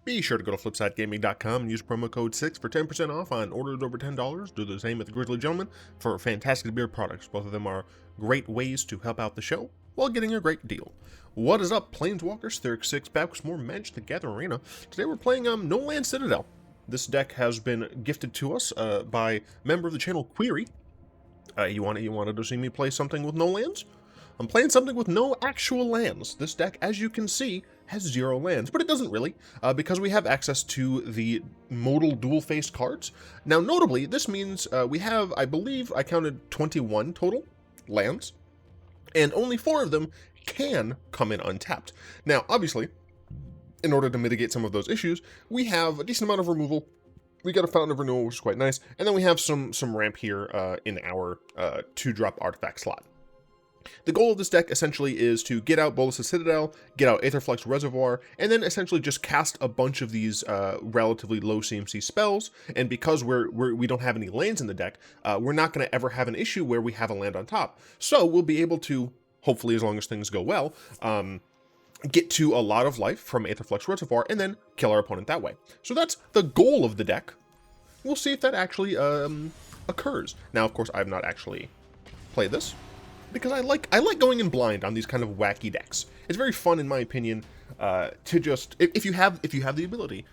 Be sure to go to flipsidegaming.com and use promo code 6 for 10% off on orders over $10. Do the same at the Grizzly Gentleman for fantastic beer products. Both of them are great ways to help out the show while getting a great deal. What is up, Planeswalkers? Theric 6 back with some more Magic the Gathering Arena. Today we're playing No Land Citadel. This deck has been gifted to us by a member of the channel, Query. You wanted to see me play something with no lands? I'm playing something with no actual lands. This deck, as you can see, has 0 lands, but it doesn't really, because we have access to the modal dual-faced cards. Now, notably, this means we have, I believe, I counted 21 total lands, and only 4 of them can come in untapped. Now, obviously, in order to mitigate some of those issues, we have a decent amount of removal. We got a Fountain of Renewal, which is quite nice, and then we have some ramp here in our 2-drop artifact slot. The goal of this deck essentially is to get out Bolas' Citadel, get out Aetherflux Reservoir, and then essentially just cast a bunch of these relatively low CMC spells. And because we don't have any lands in the deck, we're not going to ever have an issue where we have a land on top. So we'll be able to, hopefully as long as things go well, get to a lot of life from Aetherflux Reservoir and then kill our opponent that way. So that's the goal of the deck. We'll see if that actually occurs. Now, of course, I have not actually played this, because I like going in blind on these kind of wacky decks. It's very fun, in my opinion, to just, if you have the ability,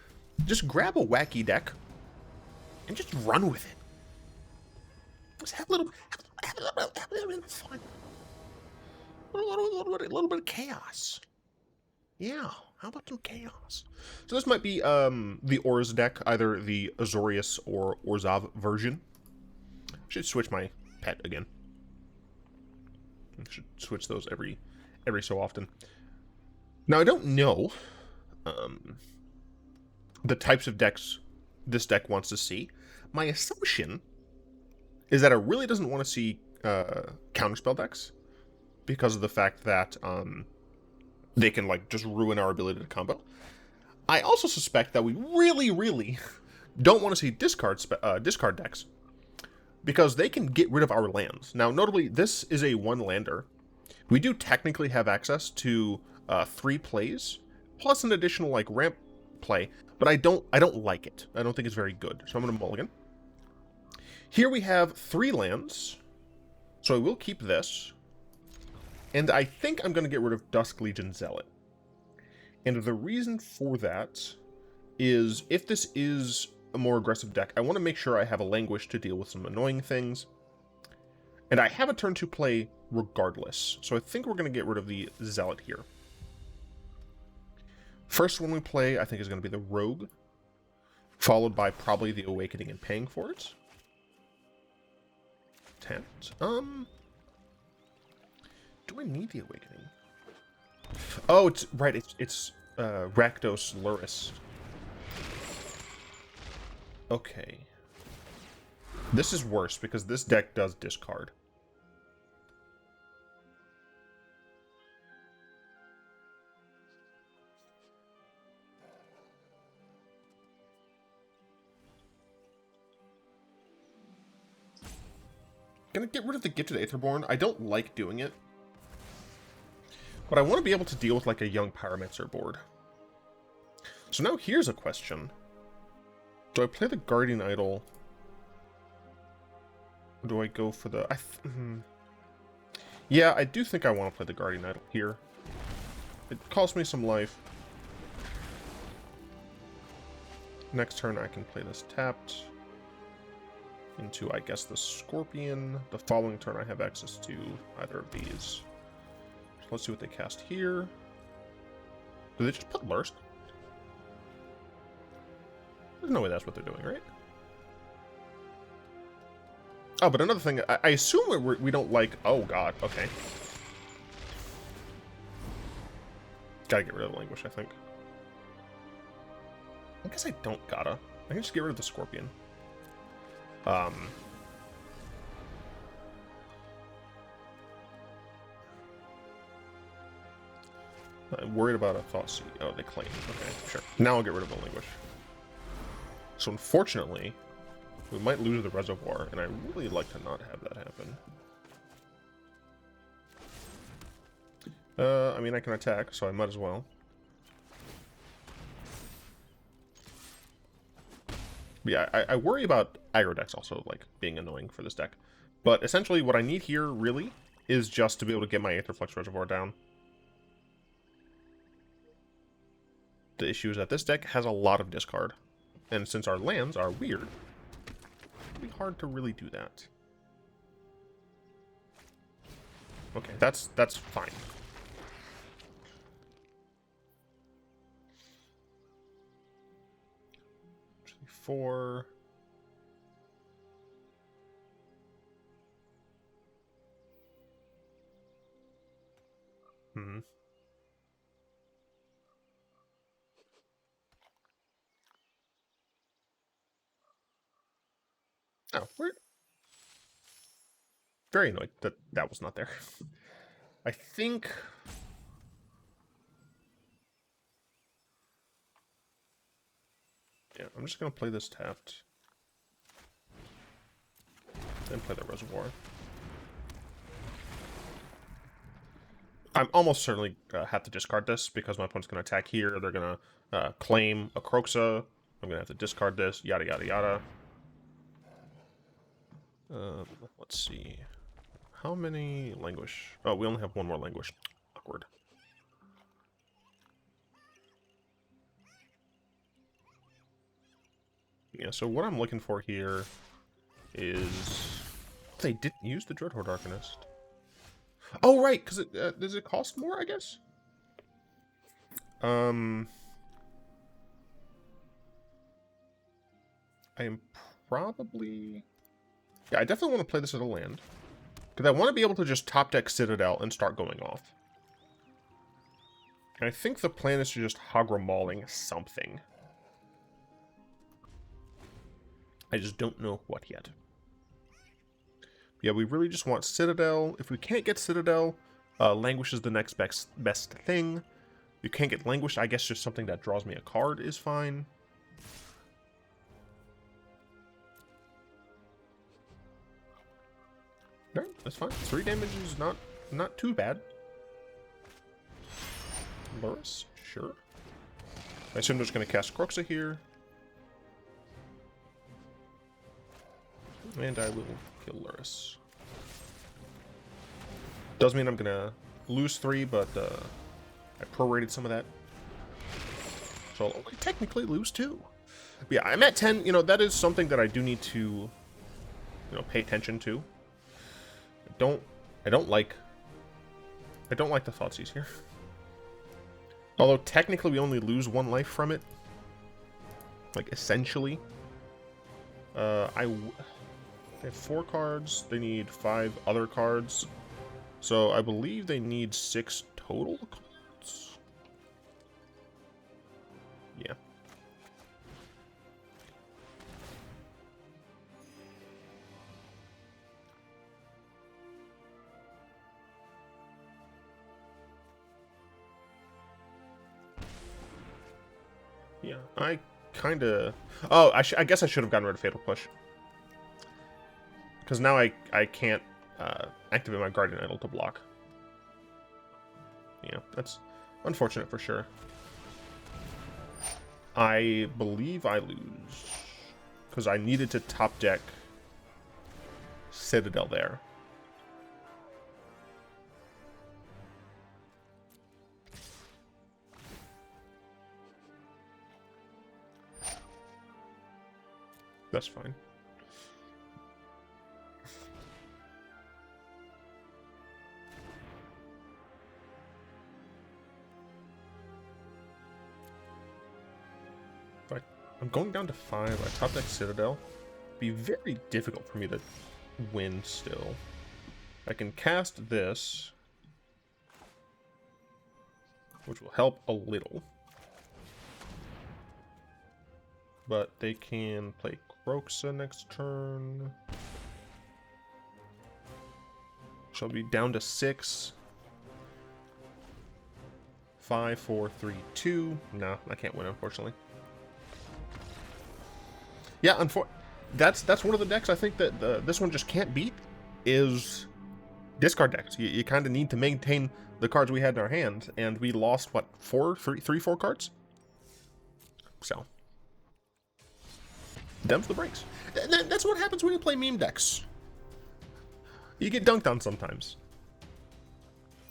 just grab a wacky deck and just run with it. Just have a little bit of fun. A little bit of chaos. Yeah, how about some chaos? So this might be the Aura's deck, either the Azorius or Orzhov version. I should switch my pet again. I should switch those every so often. Now, I don't know the types of decks this deck wants to see. My assumption is that it really doesn't want to see counterspell decks, because of the fact that they can like just ruin our ability to combo. I also suspect that we really don't want to see discard decks, because they can get rid of our lands. Now, notably, this is a 1-lander. We do technically have access to 3 plays, plus an additional like ramp play, but I don't like it. I don't think it's very good, so I'm going to mulligan. Here we have 3 lands, so I will keep this, and I think I'm going to get rid of Dusk Legion Zealot. And the reason for that is, if this is a more aggressive deck, I want to make sure I have a Languish to deal with some annoying things. And I have a turn to play regardless, so I think we're going to get rid of the Zealot here. First one we play, I think, is going to be the Rogue, followed by probably the Awakening and paying for it. Tapped. Do I need the Awakening? Oh, it's right. It's Rakdos Arcanist. Okay. This is worse because this deck does discard. Gonna get rid of the Gifted Aetherborn. I don't like doing it, but I want to be able to deal with like a young Pyromancer board. So now here's a question. Do I play the Guardian Idol? Or do I go for the... Yeah, I do think I want to play the Guardian Idol here. It costs me some life. Next turn I can play this tapped into, I guess, the Scorpion. The following turn I have access to either of these. So let's see what they cast here. Do they just put Lurst? There's no way that's what they're doing, right? Oh, but another thing, I assume we don't like... Oh, God, okay. Gotta get rid of the Languish, I think. I guess I don't gotta. I can just get rid of the Scorpion. I'm worried about a Thoughtseize. Oh, they claim. Okay, sure. Now I'll get rid of the Languish. So unfortunately, we might lose the Reservoir, and I really like to not have that happen. I mean, I can attack, so I might as well. Yeah, I worry about aggro decks also, like, being annoying for this deck. But essentially what I need here, really, is just to be able to get my Aetherflux Reservoir down. The issue is that this deck has a lot of discard. And since our lands are weird, it'll be hard to really do that. Okay, that's fine. 4. Oh, weird. Very annoyed that that was not there. I think... Yeah, I'm just going to play this tapped. Then play the Reservoir. I'm almost certainly have to discard this because my opponent's going to attack here. They're going to claim a Kroxa. I'm going to have to discard this. Yada, yada, yada. Let's see. How many Languish? Oh, we only have one more Languish. Awkward. Yeah, so what I'm looking for here is... They didn't use the Dreadhorde Arcanist. Oh, right, because it does it cost more, I guess? I am probably... Yeah, I definitely want to play this as a land. Because I want to be able to just top deck Citadel and start going off. And I think the plan is to just Hagra Mauling something. I just don't know what yet. Yeah, we really just want Citadel. If we can't get Citadel, Languish is the next best thing. If you can't get Languish, I guess just something that draws me a card is fine. Alright, that's fine. 3 damage is not too bad. Lurrus, sure. I assume they're just going to cast Kroxa here. And I will kill Lurrus. Does mean I'm gonna lose 3, but I prorated some of that. So I'll only technically lose 2. But yeah, I'm at 10. You know, that is something that I do need to, you know, pay attention to. I don't like the Thoughtseize here. Although technically we only lose 1 life from it. Like, essentially. They have 4 cards. They need 5 other cards. So I believe they need 6 total cards. Yeah. Yeah, I kind of... Oh, I guess I should have gotten rid of Fatal Push. Because now I can't activate my Guardian Idol to block. Yeah, that's unfortunate for sure. I believe I lose. Because I needed to top deck Citadel there. That's fine. I'm going down to 5. I top deck Citadel. It'd be very difficult for me to win still. I can cast this, which will help a little. But they can play Kroxa next turn. Shall be down to 6. 5, 4, 3, 2. No, I can't win, unfortunately. Yeah, that's one of the decks I think that this one just can't beat is discard decks. You kind of need to maintain the cards we had in our hand, and we lost, what, 4 cards? So. Them's the breaks. That's what happens when you play meme decks. You get dunked on sometimes.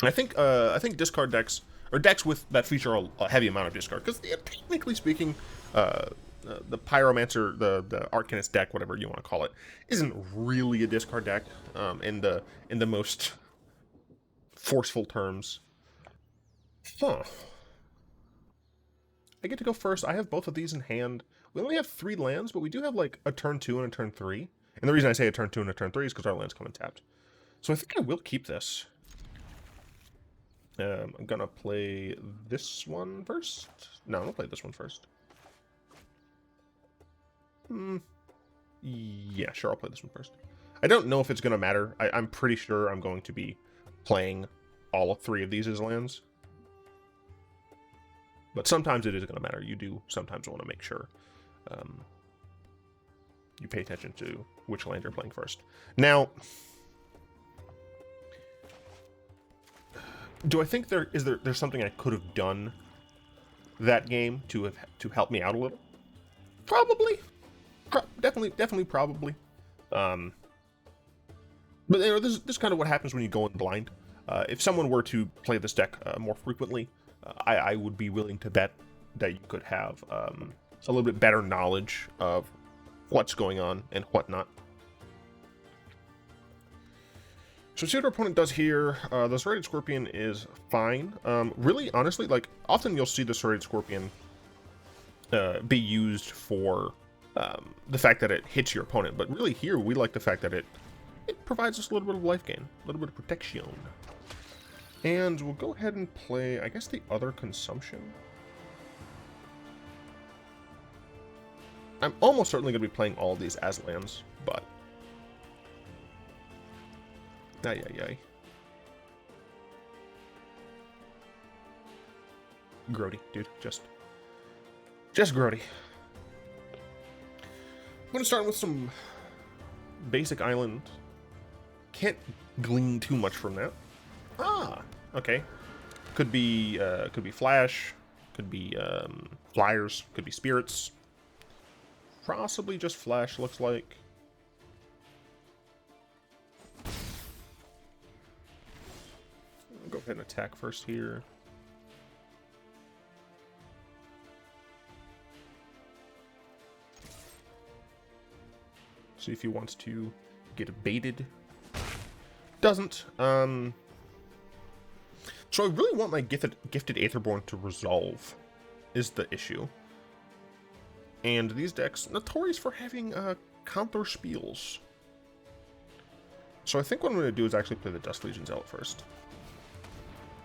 I think discard decks, or decks with that feature a heavy amount of discard, because technically speaking, the Pyromancer, the Arcanist deck, whatever you want to call it, isn't really a discard deck in the most forceful terms. Huh. I get to go first. I have both of these in hand. We only have 3 lands, but we do have like a turn 2 and a turn 3. And the reason I say a turn 2 and a turn 3 is because our lands come untapped. So I think I will keep this. I'm gonna play this one first. No, I'm gonna play this one first. Yeah, sure, I'll play this one first. I don't know if it's gonna matter. I'm pretty sure I'm going to be playing all 3 of these as lands. But sometimes it is going to matter. You do sometimes want to make sure you pay attention to which land you're playing first. Now, do I think there's something I could have done that game to help me out a little? Probably, definitely, probably. But you know, this is kind of what happens when you go in blind. If someone were to play this deck more frequently, I would be willing to bet that you could have a little bit better knowledge of what's going on and whatnot. So see what our opponent does here. The Serrated Scorpion is fine. Really, honestly, like, often you'll see the Serrated Scorpion be used for the fact that it hits your opponent. But really here, we like the fact that it provides us a little bit of life gain, a little bit of protection. And we'll go ahead and play, I guess, the other Consumption. I'm almost certainly going to be playing all of these as lands, but... Ay. Grody, dude. Just grody. I'm going to start with some basic island. Can't glean too much from that. Ah, okay. Could be Flash, could be Flyers, could be Spirits. Possibly just Flash, looks like. I'll go ahead and attack first here. See if he wants to get baited. Doesn't. So I really want my Gifted Aetherborn to resolve, is the issue. And these decks, notorious for having counter spells. So I think what I'm going to do is actually play the Dusk Legion Zealot first.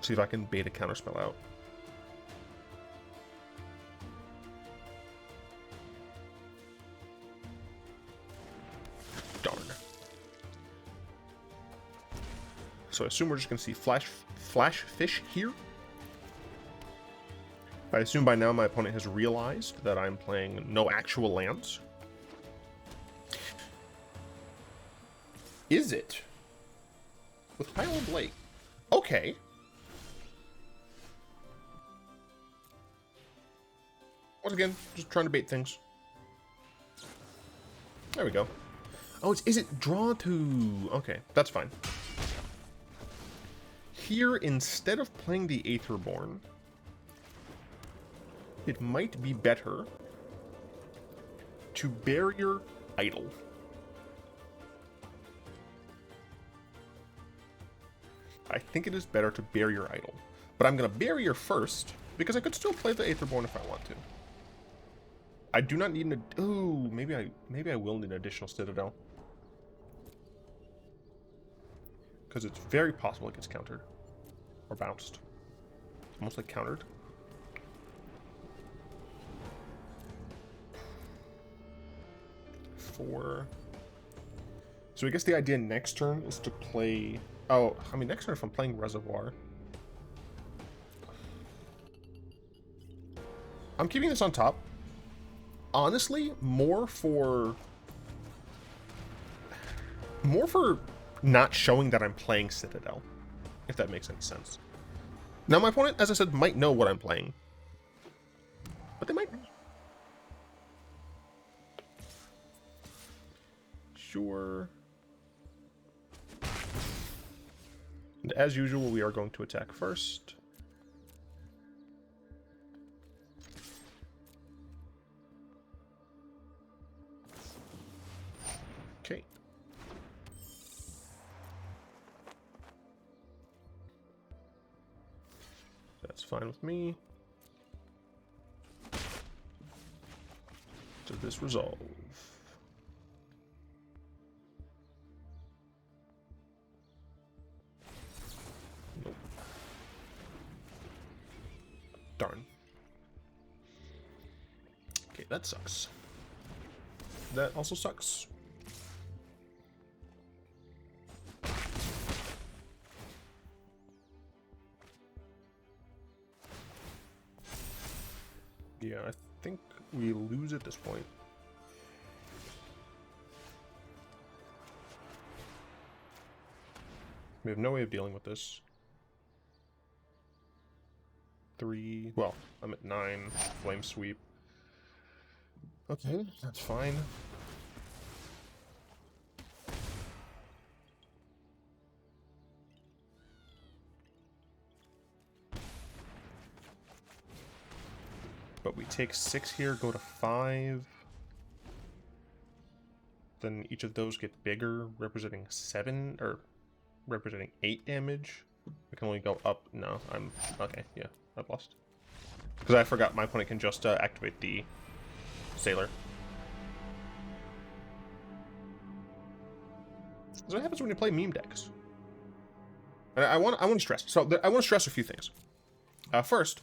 See if I can bait a counterspell out. Darn. So I assume we're just going to see Flash Fish here. I assume by now my opponent has realized that I'm playing no actual lands. Is it? With Highland Lake. Okay. Once again, just trying to bait things. There we go. Oh, it's Izzet Draw2. Okay, that's fine. Here, instead of playing the Aetherborn, it might be better to Barrier Idol. I think it is better to Barrier Idol. But I'm going to Barrier first, because I could still play the Aetherborn if I want to. I do not need an... Ooh, maybe I will need an additional Citadel. Because it's very possible it gets countered. Or bounced. Almost like countered. So I guess the idea next turn is to play... Oh, I mean, next turn if I'm playing Reservoir. I'm keeping this on top. Honestly, more for not showing that I'm playing Citadel, if that makes any sense. Now, my opponent, as I said, might know what I'm playing. But they might not. sure. And as usual, we are going to attack first. Okay. That's fine with me. Does this resolve? Nope. Darn. Okay, that sucks. That also sucks. Yeah, I think we lose at this point. We have no way of dealing with this. 3, well, I'm at 9, flame sweep. Okay, that's fine. But we take 6 here, go to 5. Then each of those get bigger, representing 7, or representing 8 damage. We can only go up. No, I'm... Okay, yeah, I've lost. Because I forgot my opponent can just activate the Sailor. That's what happens when you play meme decks. And I want to stress. So I want to stress a few things. First,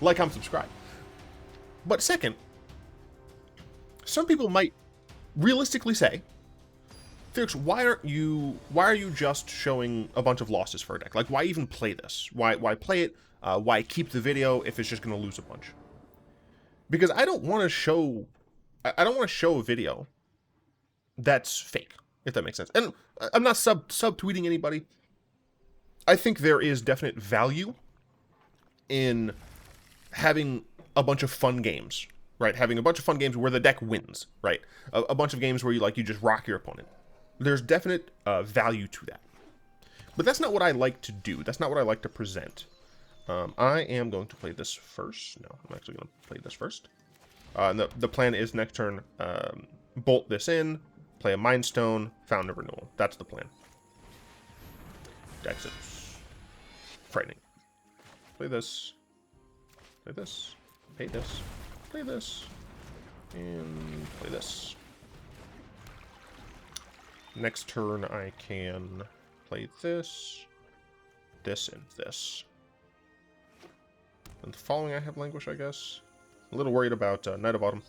like, comment, subscribe. But second, some people might realistically say, Felix, why are you just showing a bunch of losses for a deck? Like, why even play this? Why play it? Why keep the video if it's just going to lose a bunch? Because I don't want to show a video that's fake, if that makes sense. And I'm not subtweeting anybody. I think there is definite value in having a bunch of fun games, right? Having a bunch of fun games where the deck wins, right? A bunch of games where you just rock your opponent. There's definite value to that. But that's not what I like to do. That's not what I like to present. I am going to play this first. No, I'm actually going to play this first. And the plan is next turn, bolt this in, play a Mind Stone, Fountain of Renewal. That's the plan. Exit. Frightening. Play this. Play this. Pay this. Play this. And play this. Next turn I can play this, this, and this. And the following I have Languish, I guess. A little worried about Night of Autumn.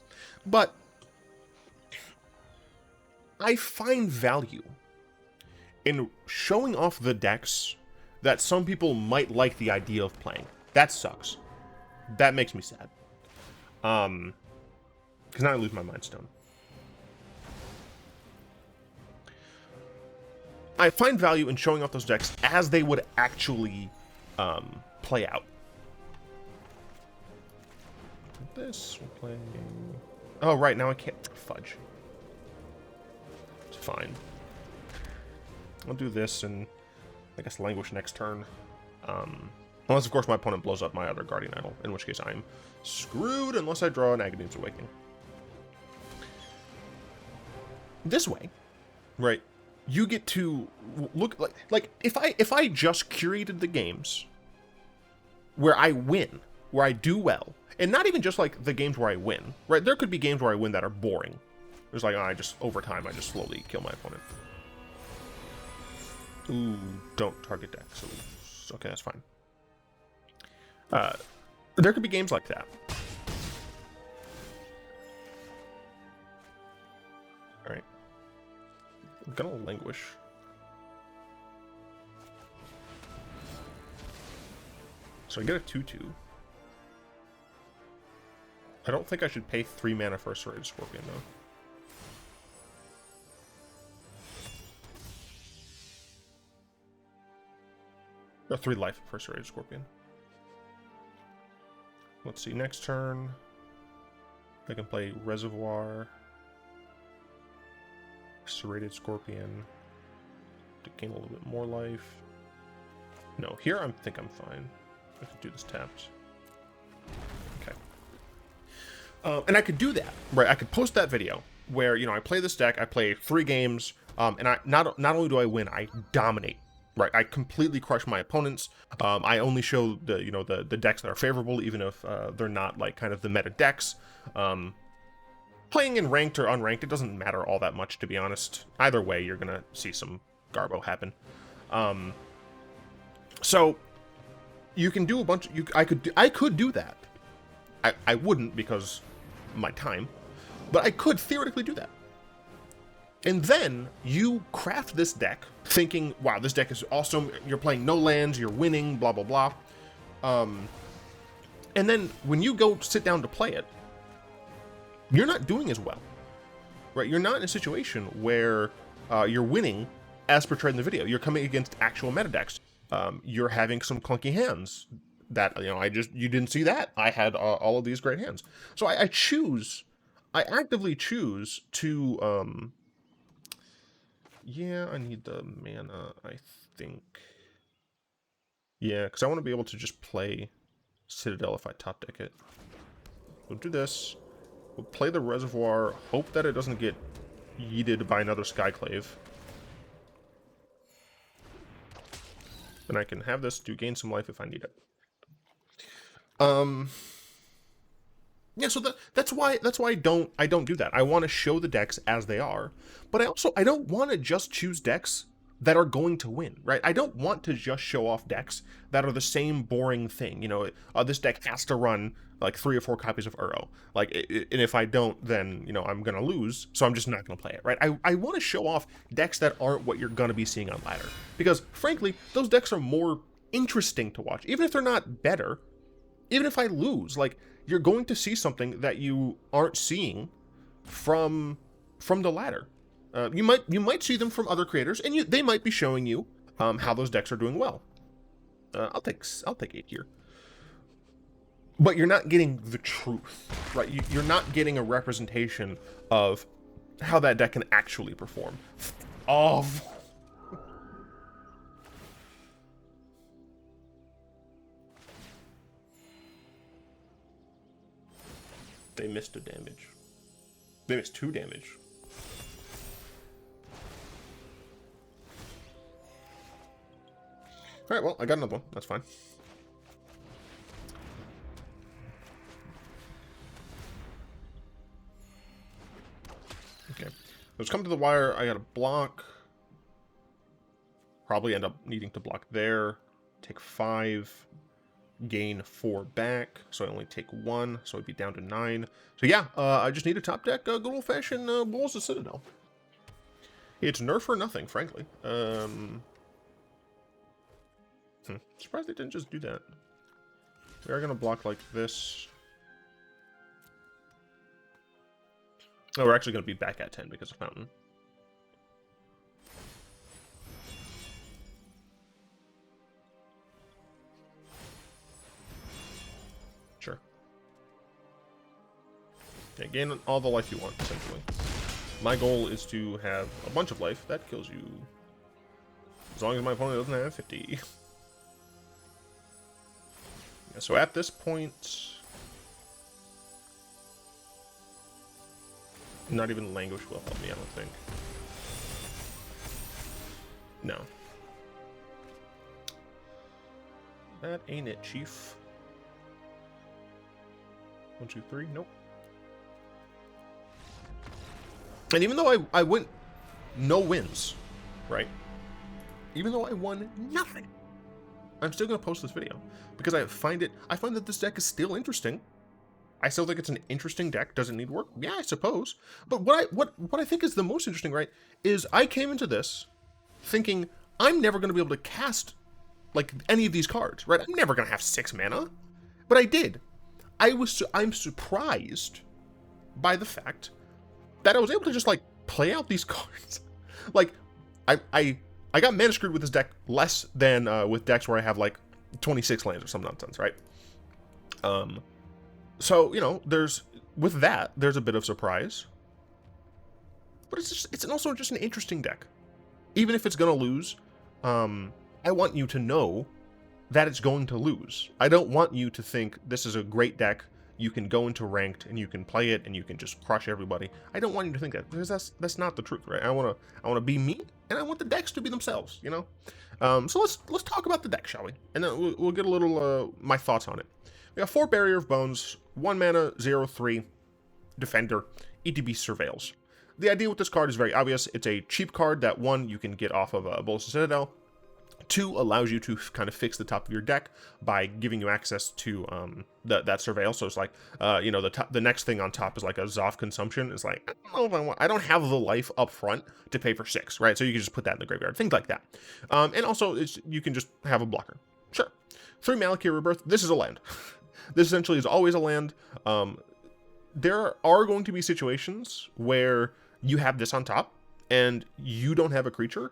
But I find value in showing off the decks that some people might like the idea of playing. That sucks. That makes me sad. Because now I lose my Mind Stone. I find value in showing off those decks as they would actually play out. This, we're playing... Oh, right, now I can't... Fudge. It's fine. I'll do this and, I guess, Languish next turn. Unless, of course, my opponent blows up my other Guardian Idol, in which case I'm screwed unless I draw an Agadeem's Awakening. This way, right, you get to look like if I just curated the games where I win, where I do well, and not even just like the games where I win, right? There could be games where I win that are boring. There's like, I just, over time, I just slowly kill my opponent. Ooh, don't target deck. So, okay, that's fine. There could be games like that. Alright. I'm gonna Languish. So I get a 2/2. I don't think I should pay 3 mana for a Serrated Scorpion, though. 3 life for Serrated Scorpion. Let's see, next turn I can play Reservoir. Serrated Scorpion to gain a little bit more life. No, here I think I'm fine. I could do this tapped. Okay. And I could do that, right? I could post that video where, you know, I play this deck, I play 3 games, and I not only do I win, I dominate. Right, I completely crush my opponents. I only show the, you know, the decks that are favorable, even if they're not like kind of the meta decks. Playing in ranked or unranked, it doesn't matter all that much, to be honest. Either way, you're gonna see some garbo happen. So you can do a bunch. I could do that. I wouldn't because of my time, but I could theoretically do that. And then you craft this deck thinking, wow, this deck is awesome. You're playing no lands, you're winning, blah, blah, blah. And then when you go sit down to play it, you're not doing as well, right? You're not in a situation where you're winning as portrayed in the video. You're coming against actual meta decks. You're having some clunky hands that, you know, you didn't see that. I had all of these great hands. So I actively choose to, yeah, I need the mana, I think. Yeah, because I want to be able to just play Citadel if I top deck it. We'll do this. We'll play the Reservoir, hope that it doesn't get yeeted by another Skyclave. And I can have this to gain some life if I need it. Yeah, so that's why I don't do that. I want to show the decks as they are, but I don't want to just choose decks that are going to win, right? I don't want to just show off decks that are the same boring thing. You know, this deck has to run like 3 or 4 copies of Uro. Like, and if I don't, then, you know, I'm gonna lose. So I'm just not gonna play it, right? I want to show off decks that aren't what you're gonna be seeing on ladder, because frankly, those decks are more interesting to watch, even if they're not better. Even if I lose, like, you're going to see something that you aren't seeing from the ladder. You might see them from other creators, and they might be showing you how those decks are doing well. I'll take 8 here. But you're not getting the truth, right? You're not getting a representation of how that deck can actually perform. Oh. They missed a damage. They missed 2 damage. Alright, well, I got another one. That's fine. Okay. Let's come to the wire. I got a block. Probably end up needing to block there. Take 5. Gain 4 back, so I only take 1, so I'd be down to 9. So yeah, I just need a top deck, good old-fashioned Bolas of Citadel. It's nerf or nothing, frankly. Surprised they didn't just do that. We are gonna block like this. Oh, we're actually gonna be back at 10 because of Fountain. Sure. Yeah, gain all the life you want, essentially. My goal is to have a bunch of life. That kills you. As long as my opponent doesn't have 50. Yeah, so at this point... Not even Languish will help me, I don't think. No. That ain't it, Chief. 1, 2, 3, nope. And even though I went no wins, right? Even though I won nothing, I'm still gonna post this video because I find that this deck is still interesting. I still think it's an interesting deck. Does it need work? Yeah, I suppose. But what I think is the most interesting, right, is I came into this thinking I'm never gonna be able to cast like any of these cards, right? I'm never gonna have 6 mana, but I did. I'm surprised by the fact that I was able to just like play out these cards. Like I got mana screwed with this deck less than with decks where I have like 26 lands or some nonsense, right? So, you know, there's a bit of surprise. but it's also just an interesting deck. Even if it's going to lose, I want you to know that it's going to lose. I don't want you to think this is a great deck, you can go into ranked and you can play it and you can just crush everybody. I don't want you to think that, because that's not the truth, right? I want to be me, and I want the decks to be themselves, you know? So let's talk about the deck, shall we? And then we'll get a little my thoughts on it. We got 4 Barrier of Bones, 1 mana, 0/3, Defender, ETB Surveils. The idea with this card is very obvious. It's a cheap card that, 1, you can get off of Bolas Citadel, 2, allows you to kind of fix the top of your deck by giving you access to that Surveil. So it's like, you know, the next thing on top is like a Zof Consumption. It's like, I don't have the life up front to pay for 6, right? So you can just put that in the graveyard, things like that. And also, you can just have a blocker. Sure. 3 Malakir Rebirth. This is a land. This essentially is always a land. There are going to be situations where you have this on top and you don't have a creature.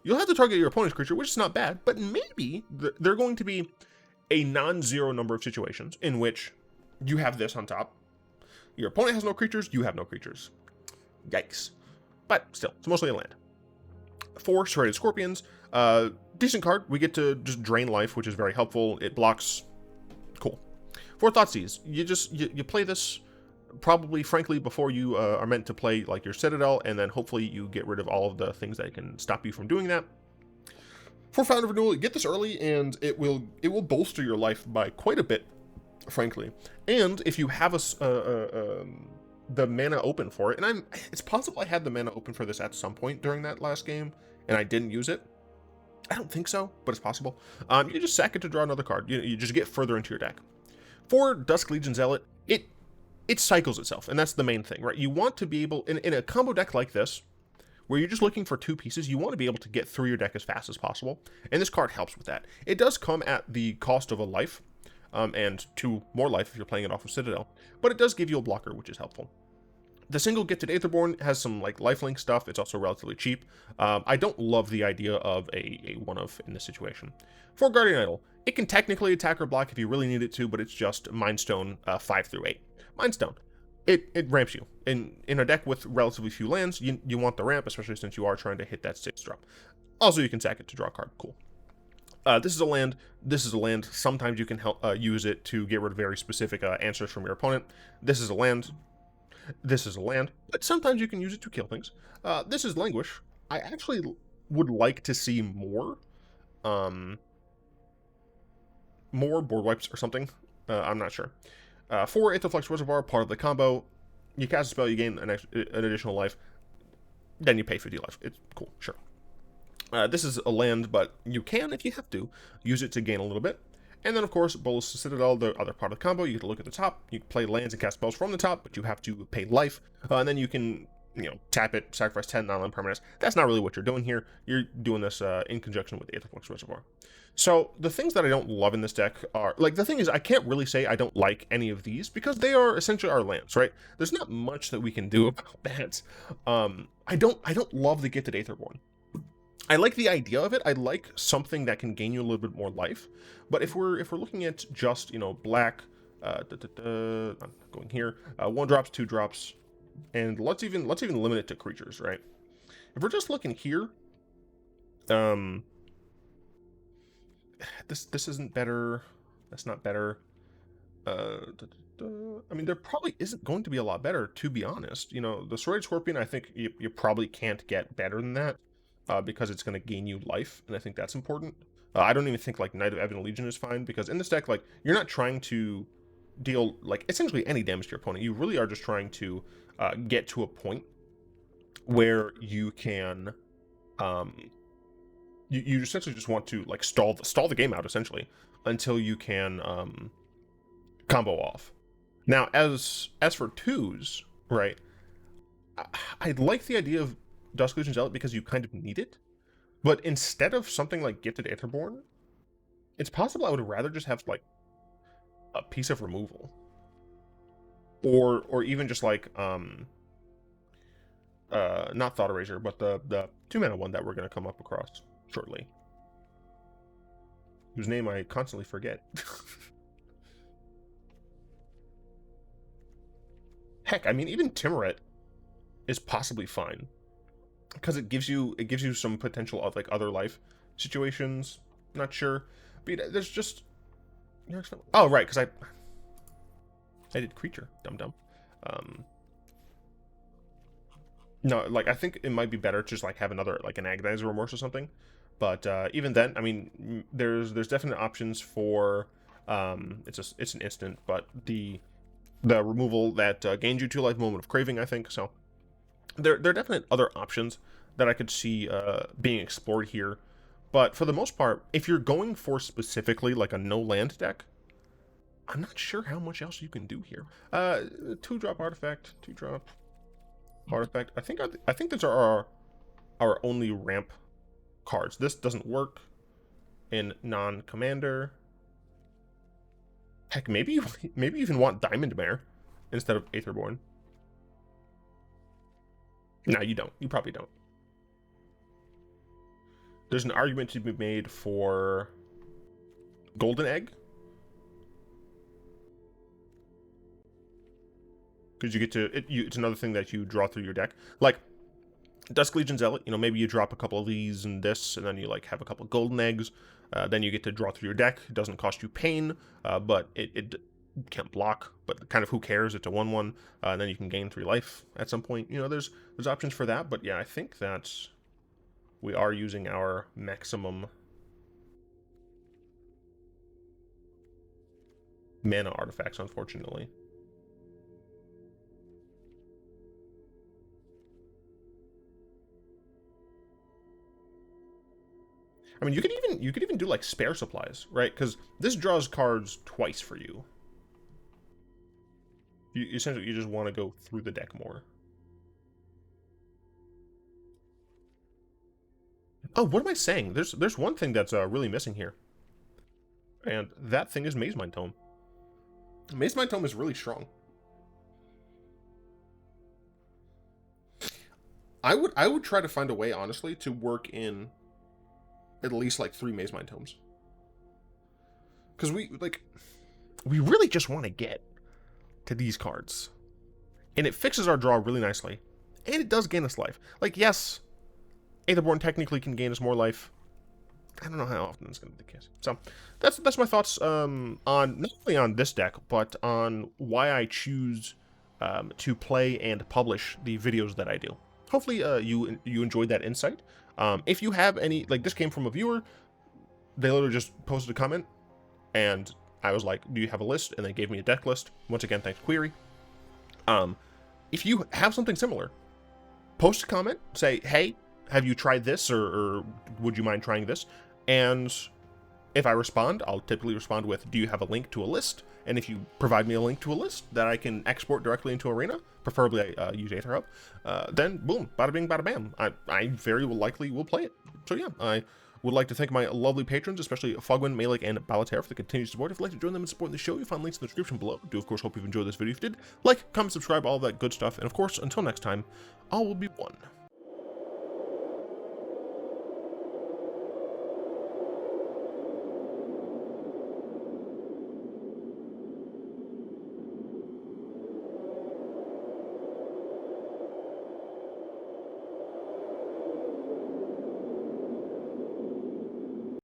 You'll have to target your opponent's creature, which is not bad, but maybe there are going to be a non-zero number of situations in which you have this on top. Your opponent has no creatures, you have no creatures. Yikes. But still, it's mostly a land. 4 Serrated Scorpions. Decent card. We get to just drain life, which is very helpful. It blocks. Cool. 4 Thoughtseize. You play this probably, frankly, before you are meant to play like your Citadel, and then hopefully you get rid of all of the things that can stop you from doing that. For Fountain of Renewal, get this early, and it will bolster your life by quite a bit, frankly. And if you have the mana open for it, and it's possible I had the mana open for this at some point during that last game, and I didn't use it. I don't think so, but it's possible. You just sack it to draw another card. You just get further into your deck. For Dusk Legion Zealot, it cycles itself, and that's the main thing, right? You want to be able, in a combo deck like this, where you're just looking for 2 pieces, you want to be able to get through your deck as fast as possible, and this card helps with that. It does come at the cost of a life, and 2 more life if you're playing it off of Citadel, but it does give you a blocker, which is helpful. The single Gifted Aetherborn has some like lifelink stuff. It's also relatively cheap. I don't love the idea of a one-of in this situation. For Guardian Idol, it can technically attack or block if you really need it to, but it's just Mind Stone 5 through 8. Mind Stone. It ramps you. In a deck with relatively few lands, you want the ramp, especially since you are trying to hit that 6 drop. Also, you can sack it to draw a card. Cool. This is a land. This is a land. Sometimes you can use it to get rid of very specific answers from your opponent. This is a land. This is a land, but sometimes you can use it to kill things. This is Languish. I actually would like to see more board wipes or something. I'm not sure. 4 Aetherflux Reservoir, part of the combo. You cast a spell, you gain an additional life. Then you pay 50 life. It's cool, sure. This is a land, but you can, if you have to, use it to gain a little bit. And then, of course, Bolas Citadel, the other part of the combo. You get to look at the top. You can play lands and cast spells from the top, but you have to pay life. And then you can, tap it, sacrifice 10 non-land permanents. That's not really what you're doing here. You're doing this in conjunction with Aetherflux Reservoir. So the things that I don't love in this deck are, like, the thing is, I can't really say I don't like any of these because they are essentially our lands, right? There's not much that we can do about that. I don't love the Gifted Aetherborn. I like the idea of it. I like something that can gain you a little bit more life. But if we're looking at just, black, I'm going here, 1 drops, 2 drops, and let's even limit it to creatures, right? If we're just looking here, this isn't better. That's not better. I mean, there probably isn't going to be a lot better, to be honest. The Serrated Scorpion, I think you probably can't get better than that. Because it's going to gain you life, and I think that's important. I don't even think, like, Knight of Ebon Legion is fine, because in this deck, like, you're not trying to deal, like, essentially any damage to your opponent. You really are just trying to get to a point where you can, you essentially just want to, like, stall the game out, essentially, until you can combo off. Now, as for 2s, right, I like the idea of Dusk Legion Zealot because you kind of need it, but instead of something like Gifted Aetherborn, it's possible I would rather just have like a piece of removal, or even just like not Thought Eraser, but the 2-mana one that we're going to come up across shortly, whose name I constantly forget. Heck, I mean, even Timuret is possibly fine. because it gives you some potential of like other life situations. Not sure, but there's just oh right, because I did creature, dum. No, like I think it might be better to just like have another like an Agonizer Remorse or something. But even then, I mean, there's definite options for it's an instant, but the removal that gains you 2 life, Moment of Craving, I think. So there are definite other options that I could see being explored here. But for the most part, if you're going for specifically like a no land deck, I'm not sure how much else you can do here. 2-drop artifact, 2-drop artifact. I think these are our only ramp cards. This doesn't work in non-commander. Heck, maybe you even want Diamond Mare instead of Aetherborn. No, you don't. You probably don't. There's an argument to be made for Golden Egg, because you get to it's another thing that you draw through your deck. Like Dusk Legion Zealot, you know, maybe you drop a couple of these and this, and then you like have a couple of golden eggs. Then you get to draw through your deck. It doesn't cost you pain, but it can't block. But kind of who cares? It's a 1/1. Then you can gain 3 life at some point. You know, there's options for that. But yeah, I think that we are using our maximum mana artifacts, unfortunately. I mean, you could even do like spare supplies, right? Because this draws cards twice for you. Essentially you just want to go through the deck more. Oh, what am I saying? There's one thing that's really missing here, and that thing is Mazemind Tome. Mazemind Tome is really strong. I would try to find a way, honestly, to work in at least like 3 Mazemind Tomes, because we really just want to get to these cards, and it fixes our draw really nicely, and it does gain us life. Like, yes, Aetherborn technically can gain us more life. I don't know how often it's going to be the case. So that's my thoughts on not only on this deck, but on why I choose to play and publish the videos that I do. Hopefully you enjoyed that insight. If you have any, like, this came from a viewer. They literally just posted a comment, and I was like, do you have a list? And they gave me a deck list. Once again, thanks, Query. If you have something similar, post a comment, say, hey, have you tried this, or would you mind trying this? And if I respond, I'll typically respond with, do you have a link to a list? And if you provide me a link to a list that I can export directly into Arena, preferably I use AetherHub, then boom, bada bing, bada bam. I very likely will play it. So yeah, I would like to thank my lovely patrons, especially Fogwin, Malik, and Balater, for the continued support. If you'd like to join them and support the show, you'll find links in the description below. I do, of course, hope you've enjoyed this video. If you did, like, comment, subscribe, all that good stuff. And of course, until next time, all will be one.